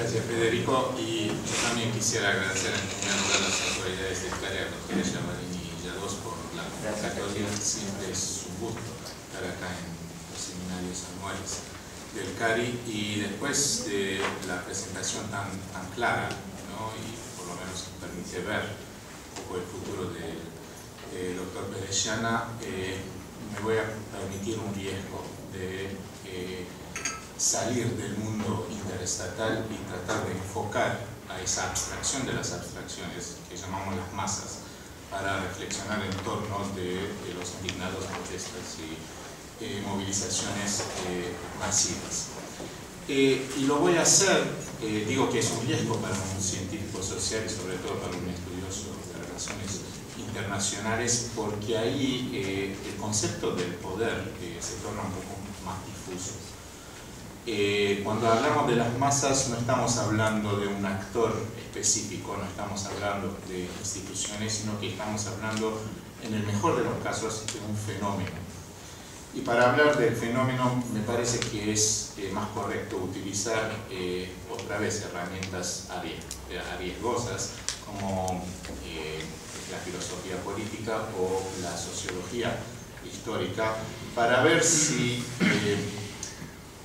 Gracias, Federico. Y yo también quisiera agradecer en primer lugar a las autoridades del CARI, a Rogelio Llamarini y Yados por la convocatoria. Siempre es un gusto estar acá en los seminarios anuales del CARI, y después de la presentación tan clara, ¿no? Y por lo menos que permite ver un poco el futuro del doctor Perellana, me voy a permitir un riesgo de salir del mundo interestatal y tratar de enfocar a esa abstracción de las abstracciones que llamamos las masas para reflexionar en torno de los indignados protestas y movilizaciones masivas. Y lo voy a hacer, digo que es un riesgo para un científico social y sobre todo para un estudioso de relaciones internacionales, porque ahí el concepto del poder se torna un poco más difuso. Cuando hablamos de las masas no estamos hablando de un actor específico, no estamos hablando de instituciones, sino que estamos hablando, en el mejor de los casos, de un fenómeno. Y para hablar del fenómeno me parece que es más correcto utilizar otra vez herramientas arriesgosas como la filosofía política o la sociología histórica, para ver si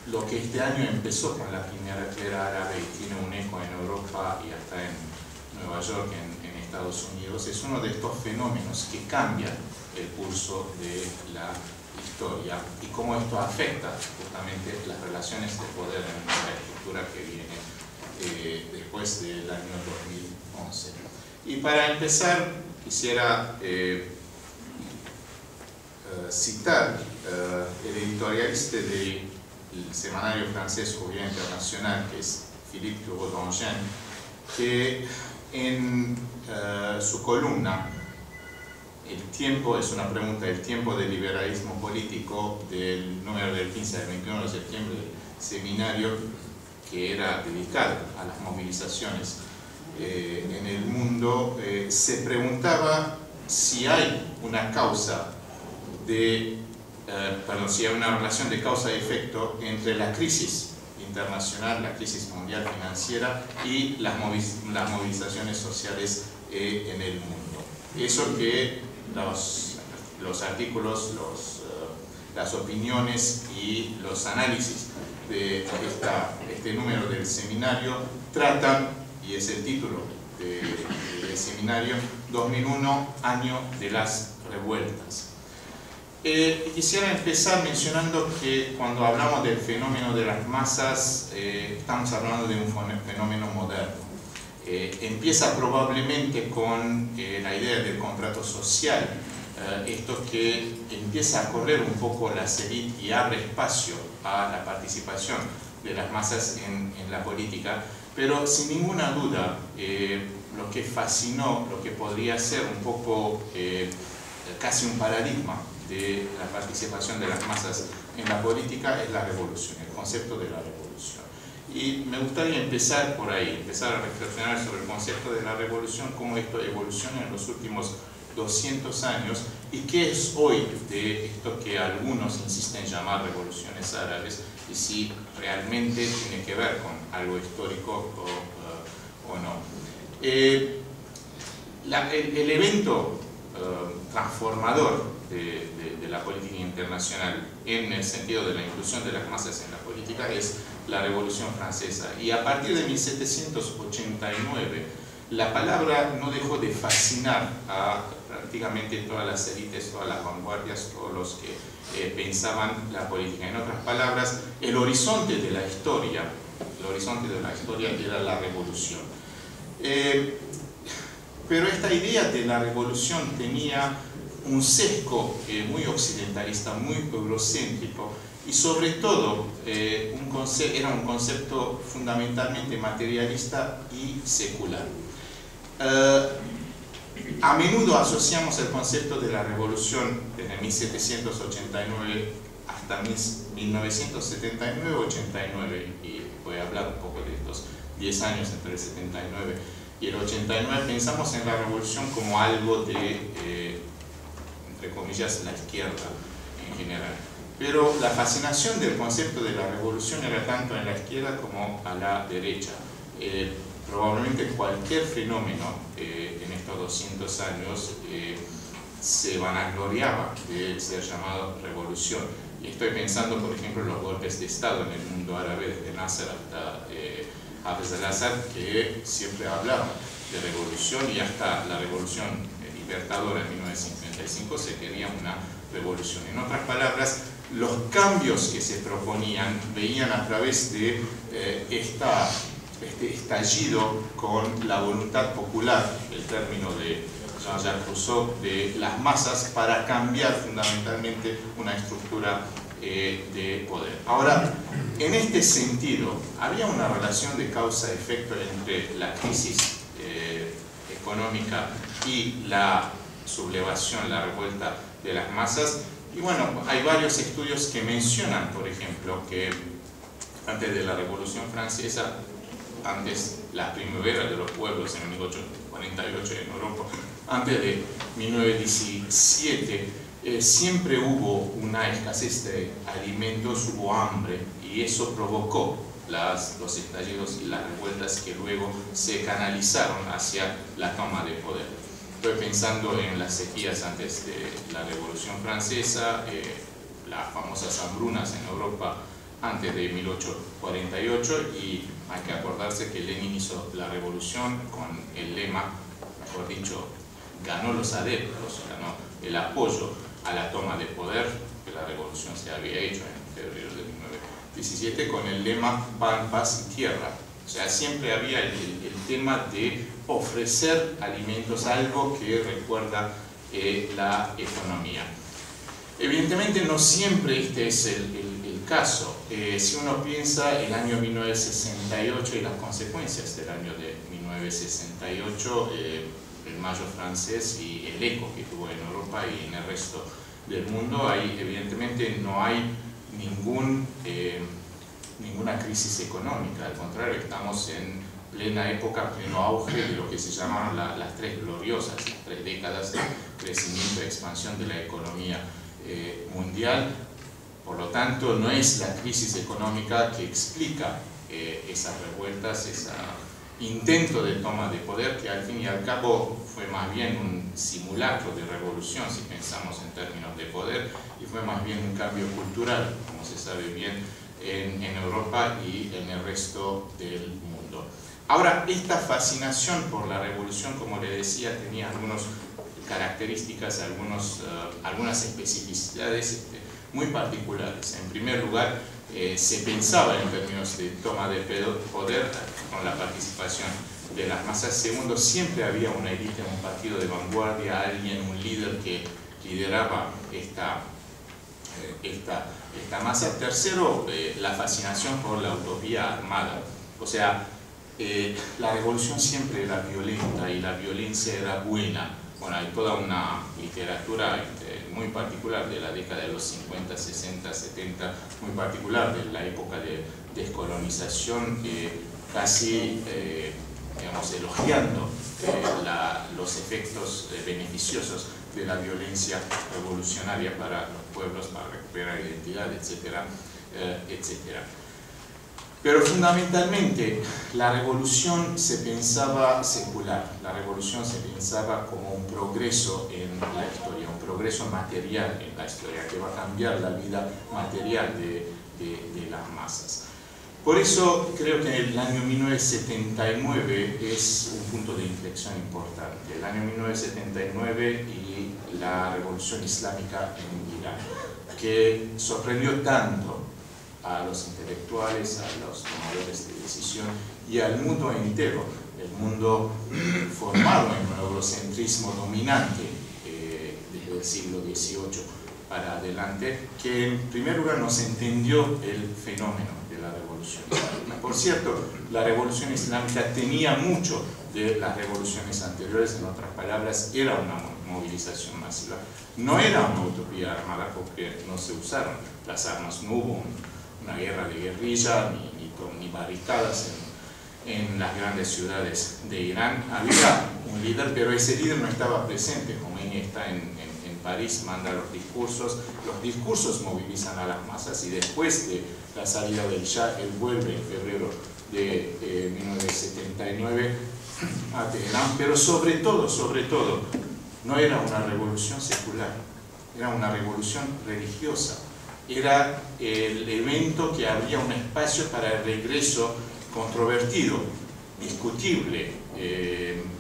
lo que este año empezó con la primavera árabe y tiene un eco en Europa y hasta en Nueva York, en Estados Unidos, es uno de estos fenómenos que cambian el curso de la historia y cómo esto afecta justamente las relaciones de poder en la estructura que viene después del año 2011. Y para empezar quisiera citar el editorialista del semanario francés Courrier International, que es Philippe Thureau-D'Angen, que en su columna El tiempo, es una pregunta, el tiempo del liberalismo político, del número del 15 al 21 de septiembre, del seminario que era dedicado a las movilizaciones en el mundo, se preguntaba si hay una causa si hay una relación de causa y efecto entre la crisis internacional, la crisis mundial financiera y las movilizaciones sociales en el mundo. Eso que los artículos, las opiniones y los análisis de este número del seminario tratan, y es el título del seminario, 2001, año de las revueltas. Quisiera empezar mencionando que cuando hablamos del fenómeno de las masas, estamos hablando de un fenómeno moderno. Empieza probablemente con la idea del contrato social, esto que empieza a correr un poco las élites y abre espacio a la participación de las masas en la política, pero sin ninguna duda lo que fascinó, lo que podría ser un poco casi un paradigma de la participación de las masas en la política es la revolución, el concepto de la revolución. Y me gustaría empezar por ahí, empezar a reflexionar sobre el concepto de la revolución, cómo esto evoluciona en los últimos 200 años y qué es hoy de esto que algunos insisten en llamar revoluciones árabes, y si realmente tiene que ver con algo histórico o no. El evento transformador de la política internacional en el sentido de la inclusión de las masas en la política es la Revolución Francesa, y a partir de 1789 la palabra no dejó de fascinar a prácticamente todas las élites, todas las vanguardias, todos los que pensaban la política. En otras palabras, el horizonte de la historia era la revolución. Pero esta idea de la revolución tenía un sesgo muy occidentalista, muy eurocéntrico, y sobre todo era un concepto fundamentalmente materialista y secular. A menudo asociamos el concepto de la revolución desde 1789 hasta 1979-89, y voy a hablar un poco de estos 10 años entre el 79 y el 89. Pensamos en la revolución como algo de entre comillas, la izquierda en general. Pero la fascinación del concepto de la revolución era tanto en la izquierda como a la derecha probablemente cualquier fenómeno en estos 200 años se vanagloriaba de ser llamado revolución. Y estoy pensando, por ejemplo, en los golpes de Estado en el mundo árabe, desde Nasser hasta Hafez al-Assad, que siempre hablaban de revolución, y hasta la revolución libertadora en 1955 se quería una revolución. En otras palabras, los cambios que se proponían veían a través de este estallido con la voluntad popular, el término de Jean-Jacques Rousseau, de las masas, para cambiar fundamentalmente una estructura de poder. Ahora, en este sentido, había una relación de causa-efecto entre la crisis económica y la sublevación, la revuelta de las masas. Y bueno, hay varios estudios que mencionan, por ejemplo, que antes de la Revolución Francesa, antes la primavera de los pueblos en 1848 en Europa, antes de 1917, siempre hubo una escasez de alimentos, hubo hambre, y eso provocó los estallidos y las revueltas que luego se canalizaron hacia la toma de poder. Estoy pensando en las sequías antes de la Revolución Francesa, las famosas hambrunas en Europa antes de 1848, y hay que acordarse que Lenin hizo la revolución con el lema, mejor dicho, ganó los adeptos, ganó el apoyo a la toma de poder, que la revolución se había hecho en febrero de 1917, con el lema pan, paz y tierra. O sea, siempre había el tema de ofrecer alimentos, algo que recuerda la economía. Evidentemente no siempre este es el caso. Si uno piensa el año 1968 y las consecuencias del año de 1968, el Mayo francés y el eco que tuvo en Europa y en el resto del mundo, ahí evidentemente no hay ninguna crisis económica, al contrario, estamos en plena época, pleno auge de lo que se llamaron las tres gloriosas, las 3 décadas de crecimiento y expansión de la economía mundial. Por lo tanto, no es la crisis económica que explica esas revueltas, ese intento de toma de poder, que al fin y al cabo fue más bien un simulacro de revolución, si pensamos en términos de poder, y fue más bien un cambio cultural, como se sabe bien, en Europa y en el resto del mundo. Ahora, esta fascinación por la revolución, como le decía, tenía algunas características, algunas especificidades muy particulares. En primer lugar, se pensaba en términos de toma de poder con la participación de las masas. Segundo, siempre había una élite, un partido de vanguardia, alguien, un líder que lideraba esta masa. Tercero, la fascinación por la utopía armada. O sea, la revolución siempre era violenta y la violencia era buena. Bueno, hay toda una literatura muy particular de la década de los 50, 60, 70, muy particular de la época de descolonización, casi digamos, elogiando los efectos beneficiosos de la violencia revolucionaria para los pueblos, para recuperar identidad, etcétera, etcétera. Pero fundamentalmente la revolución se pensaba secular, la revolución se pensaba como un progreso en la historia, un progreso material en la historia, que va a cambiar la vida material de las masas. Por eso creo que el año 1979 es un punto de inflexión importante. El año 1979 y la revolución islámica en Irán, que sorprendió tanto a los intelectuales, a los tomadores de decisión y al mundo entero, el mundo formado en un eurocentrismo dominante desde el siglo XVIII para adelante, que en primer lugar no se entendió el fenómeno de la revolución islámica. Por cierto, la revolución islámica tenía mucho de las revoluciones anteriores, en otras palabras, era una movilización masiva. No era una utopía armada porque no se usaron las armas, no hubo una guerra de guerrilla ni barricadas en las grandes ciudades de Irán. Había un líder, pero ese líder no estaba presente. Khomeini está en París, manda los discursos movilizan a las masas, y después de la salida del Shah, él vuelve en febrero de 1979 a Teherán, pero sobre todo, no era una revolución secular, era una revolución religiosa. Era el evento que abría un espacio para el regreso controvertido, discutible,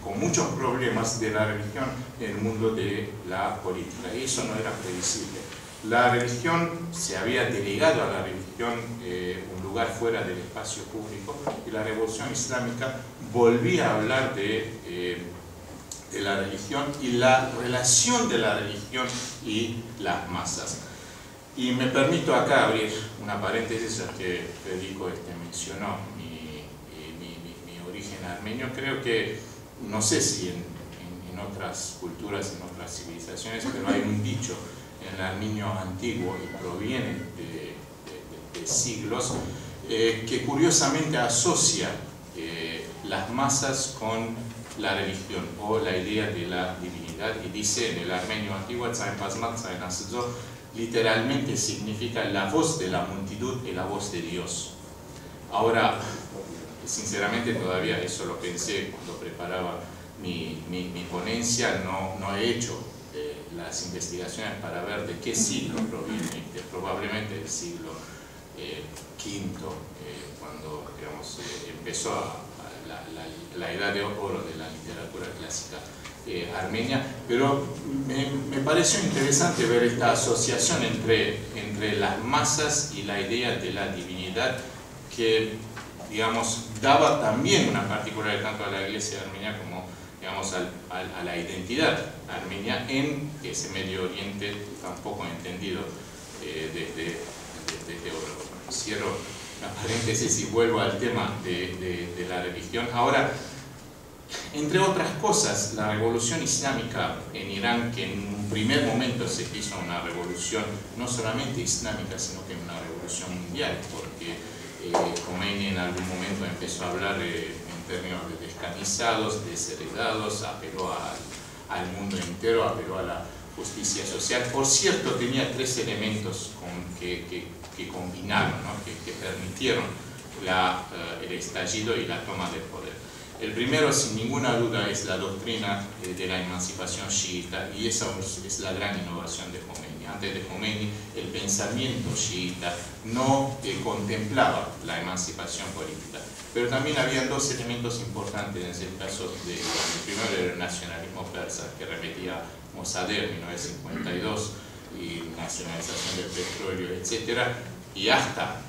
con muchos problemas de la religión en el mundo de la política. Y eso no era previsible. La religión, se había delegado a la religión un lugar fuera del espacio público, y la revolución islámica volvía a hablar de la religión y la relación de la religión y las masas. Y me permito acá abrir una paréntesis, ya que Federico mencionó mi origen armenio. Creo que, no sé si en otras culturas, en otras civilizaciones, pero hay un dicho en el armenio antiguo, y proviene de siglos, que curiosamente asocia las masas con la religión o la idea de la divinidad, y dice en el armenio antiguo, literalmente significa la voz de la multitud y la voz de Dios. Ahora, sinceramente todavía eso lo pensé cuando preparaba mi ponencia. No he hecho las investigaciones para ver de qué siglo proviene, probablemente del siglo V, cuando, digamos, empezó la edad de oro de la literatura clásica armenia, pero me pareció interesante ver esta asociación entre las masas y la idea de la divinidad, que, digamos, daba también una particularidad tanto a la iglesia armenia como, digamos, a la identidad armenia en ese Medio Oriente tan poco entendido desde Europa. Cierro la paréntesis y vuelvo al tema de la religión. Ahora, entre otras cosas, la revolución islámica en Irán, que en un primer momento se hizo una revolución no solamente islámica, sino que una revolución mundial, porque Khomeini en algún momento empezó a hablar en términos de descamisados, desheredados, apeló al mundo entero, apeló a la justicia social. Por cierto, tenía tres elementos que combinaron, ¿no? que permitieron el estallido y la toma del poder. El primero, sin ninguna duda, es la doctrina de la emancipación chiita, y esa es la gran innovación de Khomeini. Antes de Khomeini, el pensamiento chiita no contemplaba la emancipación política. Pero también había dos elementos importantes en el caso del primero, era el nacionalismo persa, que remetía a Mossadegh, 1952, y nacionalización del petróleo, etc. Y hasta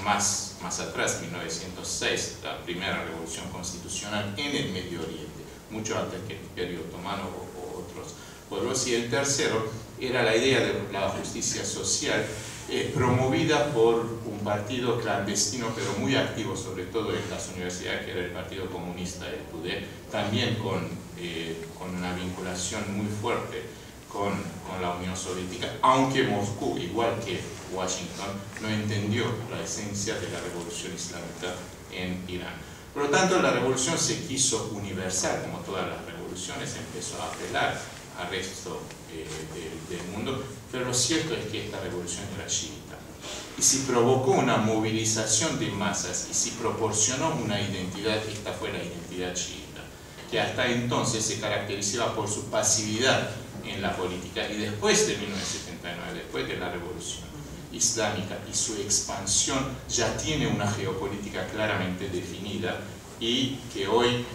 más atrás, 1906, la primera revolución constitucional en el Medio Oriente, mucho antes que el Imperio Otomano o otros pueblos. Y el tercero era la idea de la justicia social, promovida por un partido clandestino, pero muy activo, sobre todo en las universidades, que era el Partido Comunista, el PUDE, también con una vinculación muy fuerte con la Unión Soviética, aunque Moscú, igual que Washington, no entendió la esencia de la revolución islámica en Irán. Por lo tanto, la revolución se quiso universal, como todas las revoluciones, empezó a apelar al resto del mundo, pero lo cierto es que esta revolución era chiita. Y si provocó una movilización de masas y si proporcionó una identidad, esta fue la identidad chiita, que hasta entonces se caracterizaba por su pasividad en la política, y después de 1979, después de la revolución islámica y su expansión, ya tiene una geopolítica claramente definida, y que hoy,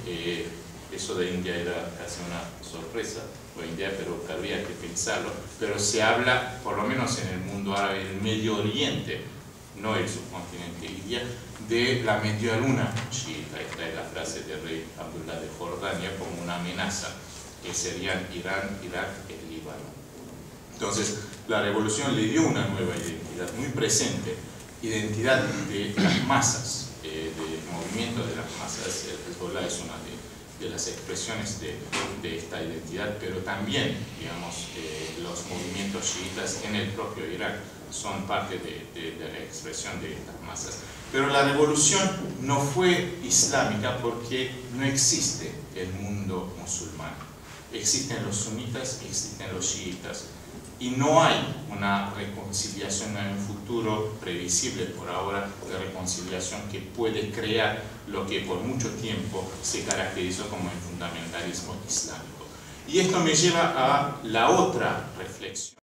eso de India era casi una sorpresa hoy en día, pero habría que pensarlo, pero se habla, por lo menos en el mundo árabe, el Medio Oriente, no el subcontinente India, de la media luna chiita. Esta es la frase del rey Abdullah de Jordania como una amenaza, que serían Irán, Irak y el Líbano. Entonces, la revolución le dio una nueva identidad, muy presente, identidad de las masas, del movimiento de las masas. El Hezbollah es una de las expresiones de esta identidad, pero también, digamos, los movimientos chiitas en el propio Irak son parte de la expresión de estas masas. Pero la revolución no fue islámica porque no existe el mundo musulmán. Existen los sunitas, existen los chiitas. y no hay una reconciliación en un futuro previsible por ahora, de reconciliación que puede crear lo que por mucho tiempo se caracterizó como el fundamentalismo islámico. Y esto me lleva a la otra reflexión.